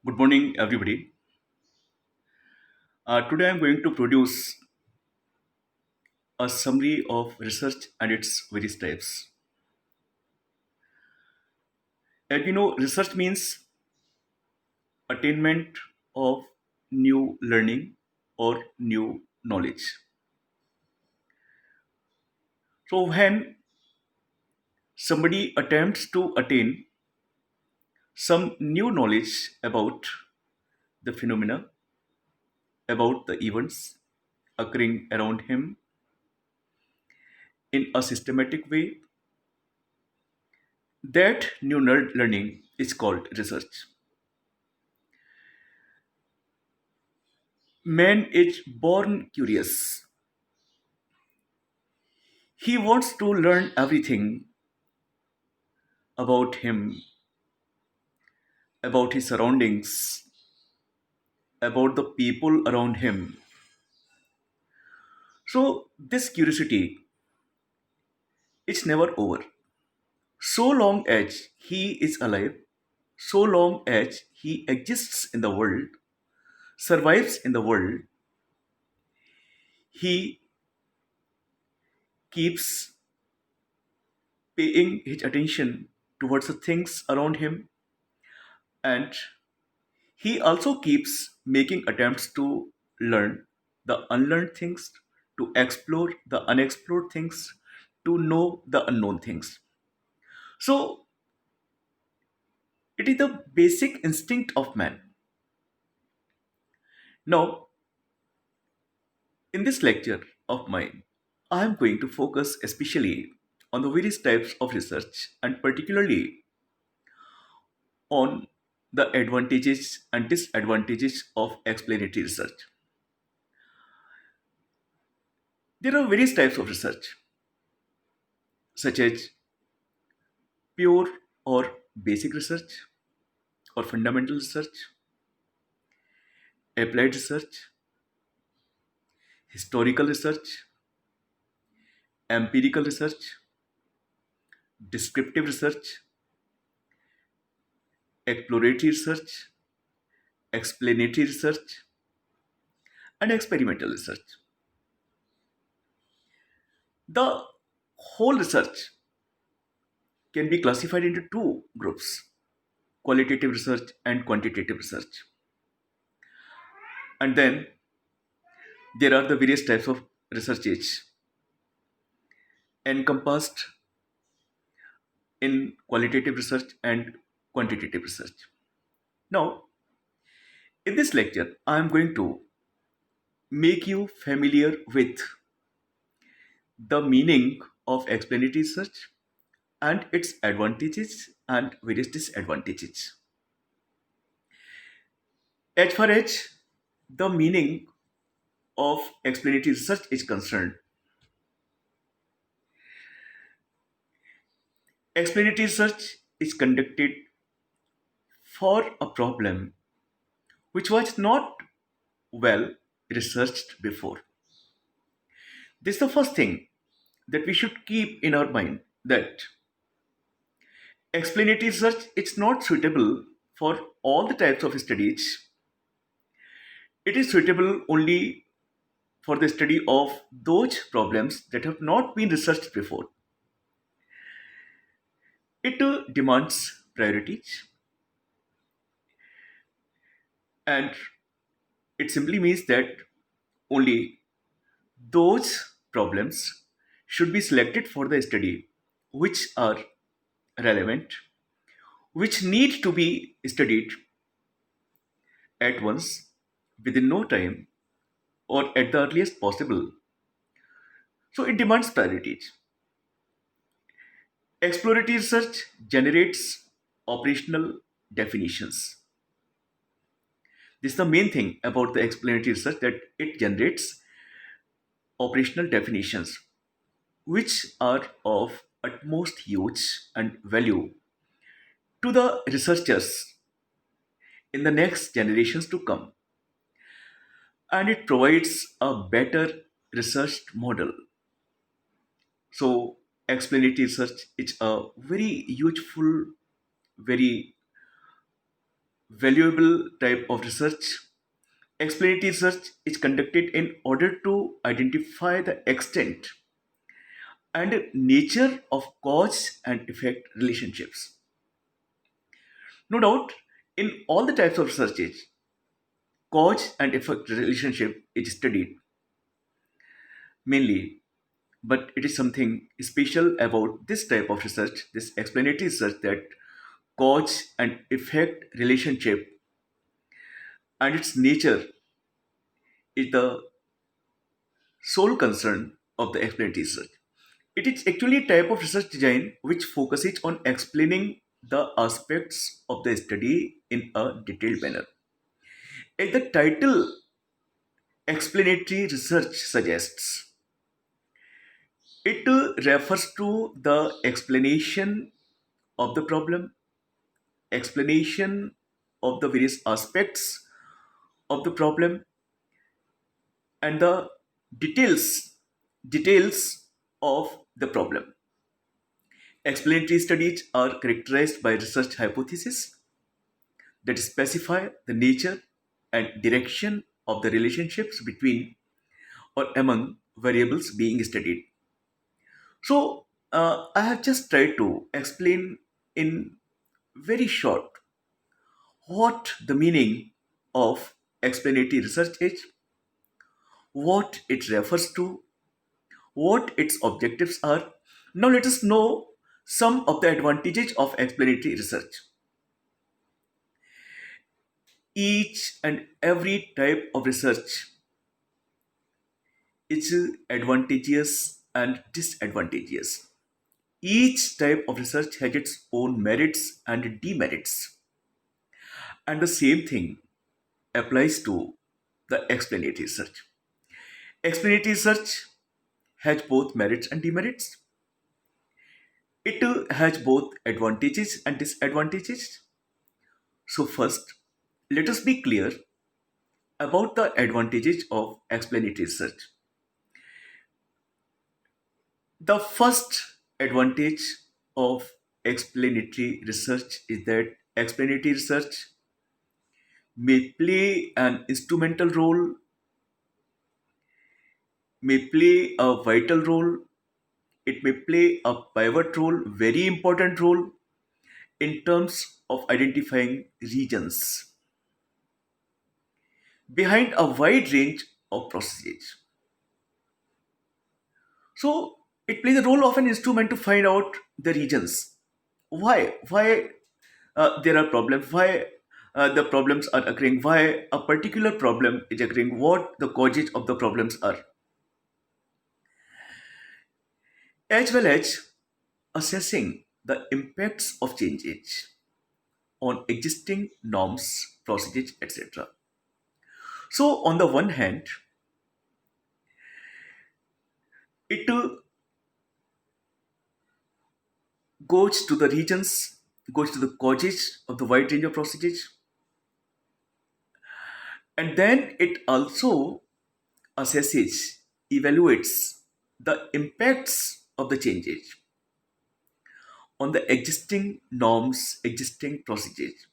Good morning, everybody. Today I'm going to produce a summary of research and its various types. Research means attainment of new learning or new knowledge. So, when somebody attempts to attain some new knowledge about the phenomena, about the events occurring around him in a systematic way, that new learning is called research. Man is born curious. He wants to learn everything about him, about his surroundings, about the people around him. So, this curiosity is never over. So long as he is alive, so long as he exists in the world, survives in the world, he keeps paying his attention towards the things around him, and he also keeps making attempts to learn the unlearned things, to explore the unexplored things, to know the unknown things. So, it is the basic instinct of man. Now, in this lecture of mine, I am going to focus especially on the various types of research and particularly on the advantages and disadvantages of explanatory research. There are various types of research, such as pure or basic research or fundamental research, applied research, historical research, empirical research, descriptive research, exploratory research, explanatory research, and experimental research. The whole research can be classified into two groups: qualitative research and quantitative research. And then there are the various types of researches encompassed in qualitative research and quantitative research. Now, in this lecture, I am going to make you familiar with the meaning of explanatory research and its advantages and various disadvantages. As far as the meaning of explanatory research is concerned, explanatory research is conducted for a problem which was not well researched before. This is the first thing that we should keep in our mind, that explanatory research is not suitable for all the types of studies. It is suitable only for the study of those problems that have not been researched before. It demands priorities, and it simply means that only those problems should be selected for the study which are relevant, which need to be studied at once, within no time, or at the earliest possible. So it demands priorities. Exploratory research generates operational definitions. This is the main thing about the explanatory research, that it generates operational definitions which are of utmost use and value to the researchers in the next generations to come. And it provides a better research model. So, explanatory research is a very useful, very valuable type of research. Explanatory research is conducted in order to identify the extent and nature of cause and effect relationships. No doubt, in all the types of researches, cause and effect relationship is studied mainly, but it is something special about this type of research, this explanatory research, that cause and effect relationship and its nature is the sole concern of the explanatory research. It is actually a type of research design which focuses on explaining the aspects of the study in a detailed manner. As the title explanatory research suggests, it refers to the explanation of the problem, explanation of the various aspects of the problem, and the details of the problem. Explanatory studies are characterized by research hypotheses that specify the nature and direction of the relationships between or among variables being studied. So, I have just tried to explain in very short what the meaning of explanatory research is, what it refers to, what its objectives are. Now, let us know some of the advantages of explanatory research. Each and every type of research is advantageous and disadvantageous. Each type of research has its own merits and demerits. And the same thing applies to the explanatory research. Explanatory research has both merits and demerits. It has both advantages and disadvantages. So, first, let us be clear about the advantages of explanatory research. The first advantage of explanatory research is that explanatory research may play an instrumental role, may play a vital role, it may play a pivot role, very important role in terms of identifying regions behind a wide range of processes. So it plays the role of an instrument to find out the regions. Why there are problems? Why the problems are occurring? Why a particular problem is occurring? What the causes of the problems are, as well as assessing the impacts of changes on existing norms, procedures, etc. So, on the one hand, it goes to the regions, goes to the causes of the wide range of procedures, and then it also assesses, evaluates the impacts of the changes on the existing norms, existing procedures.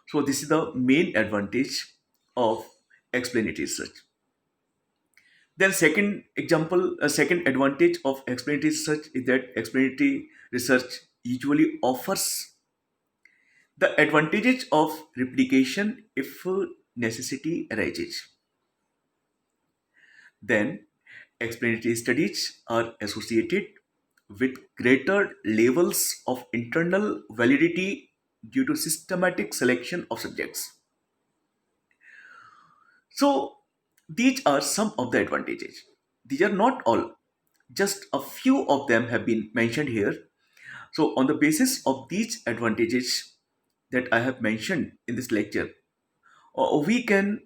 So, this is the main advantage of explanatory research. Then, second example, a second advantage of explanatory research is that explanatory research usually offers the advantages of replication if necessity arises. Then, explanatory studies are associated with greater levels of internal validity due to systematic selection of subjects. So, these are some of the advantages. These are not all, just a few of them have been mentioned here. So, on the basis of these advantages that I have mentioned in this lecture, we can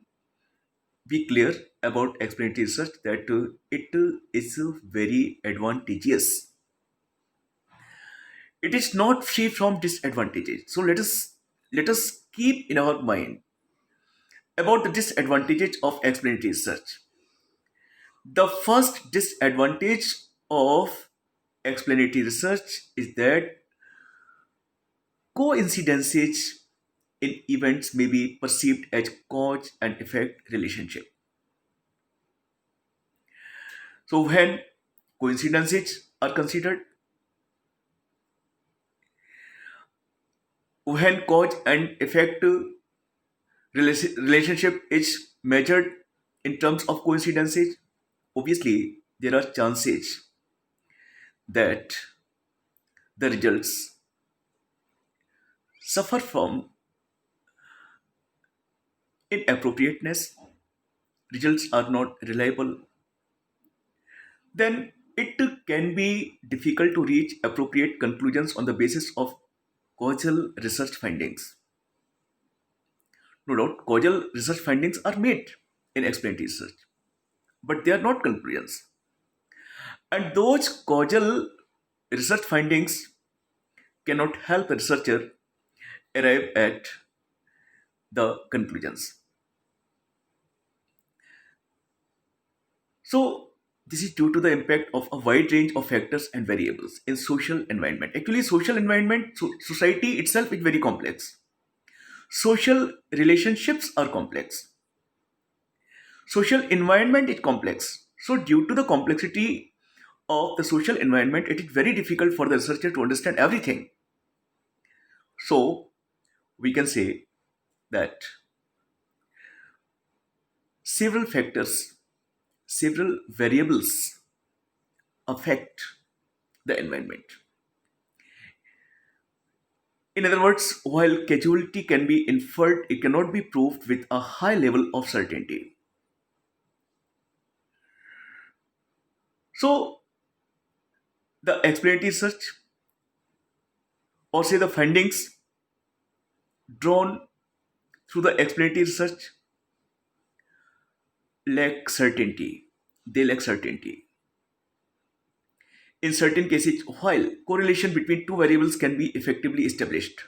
be clear about explanatory research that it is very advantageous. It is not free from disadvantages. So let us keep in our mind about the disadvantages of explanatory research. The first disadvantage of explanatory research is that coincidences in events may be perceived as cause and effect relationship. So when coincidences are considered, when cause and effect relationship is measured in terms of coincidences, obviously there are chances that the results suffer from inappropriateness, results are not reliable, then it can be difficult to reach appropriate conclusions on the basis of causal research findings. No doubt, causal research findings are made in explanatory research, but they are not conclusions. And those causal research findings cannot help a researcher arrive at the conclusions. So, this is due to the impact of a wide range of factors and variables in social environment. Actually, social environment, society itself is very complex. Social relationships are complex. Social environment is complex. So, due to the complexity of the social environment, it is very difficult for the researcher to understand everything. So, we can say that several factors, several variables affect the environment. In other words, while causality can be inferred, it cannot be proved with a high level of certainty. So, the explanatory research, or say the findings drawn through the explanatory research, lack certainty. They lack certainty. In certain cases, while correlation between two variables can be effectively established,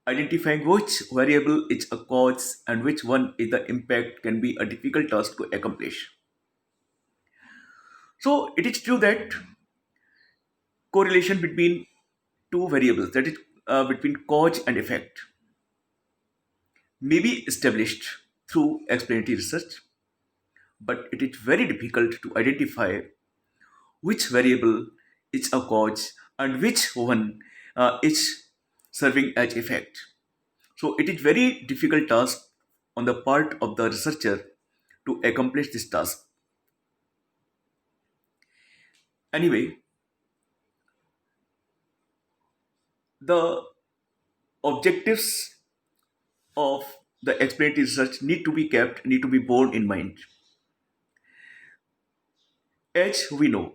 identifying which variable is a cause and which one is the impact can be a difficult task to accomplish. So, it is true that correlation between two variables, that is, between cause and effect, may be established through explanatory research, but it is very difficult to identify which variable is a cause and which one is serving as effect. So it is very difficult task on the part of the researcher to accomplish this task. Anyway, the objectives of the explanatory research need to be borne in mind. As we know,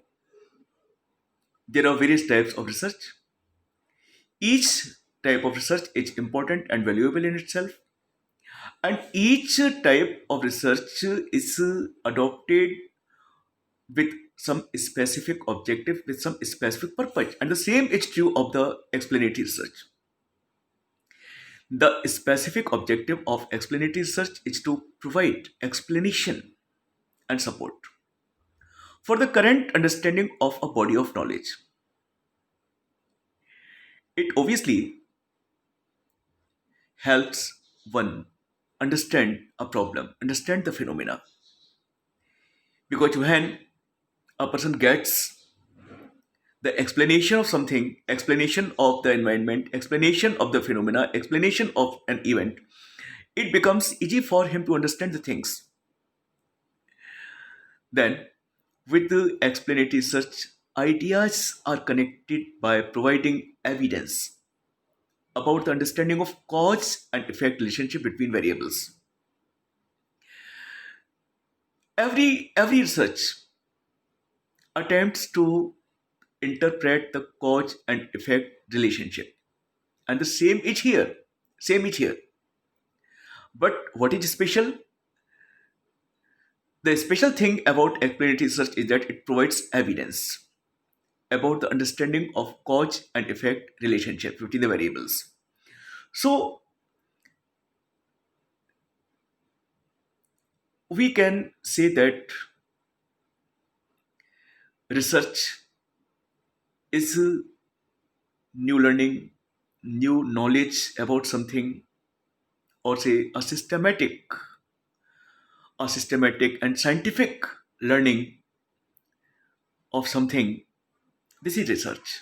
there are various types of research. Each type of research is important and valuable in itself, and each type of research is adopted with some specific objective, with some specific purpose. And the same is true of the explanatory research. The specific objective of explanatory research is to provide explanation and support for the current understanding of a body of knowledge. It obviously helps one understand a problem, understand the phenomena. Because when a person gets the explanation of something, explanation of the environment, explanation of the phenomena, explanation of an event, it becomes easy for him to understand the things. Then, with the explanatory research, ideas are connected by providing evidence about the understanding of cause and effect relationship between variables. Every research attempts to interpret the cause and effect relationship, and the same is here. Same is here. But what is special? The special thing about explanatory research is that it provides evidence about the understanding of cause and effect relationship between the variables. So we can say that research is new learning, new knowledge about something, or say a systematic and scientific learning of something, this is research.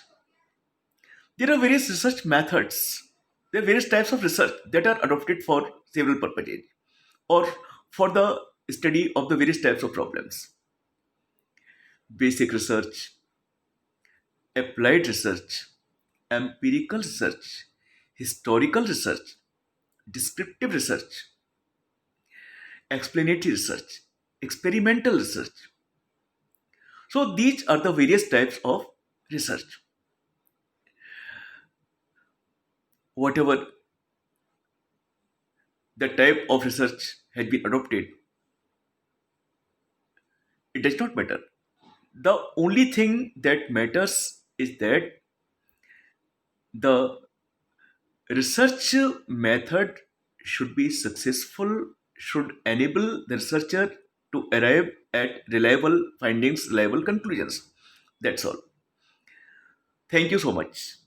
There are various research methods. There are various types of research that are adopted for several purposes or for the study of the various types of problems. Basic research, applied research, empirical research, historical research, descriptive research, explanatory research, experimental research. So these are the various types of research. Whatever the type of research had been adopted, it does not matter. The only thing that matters is that the research method should be successful, should enable the researcher to arrive at reliable findings, reliable conclusions. That's all. Thank you so much.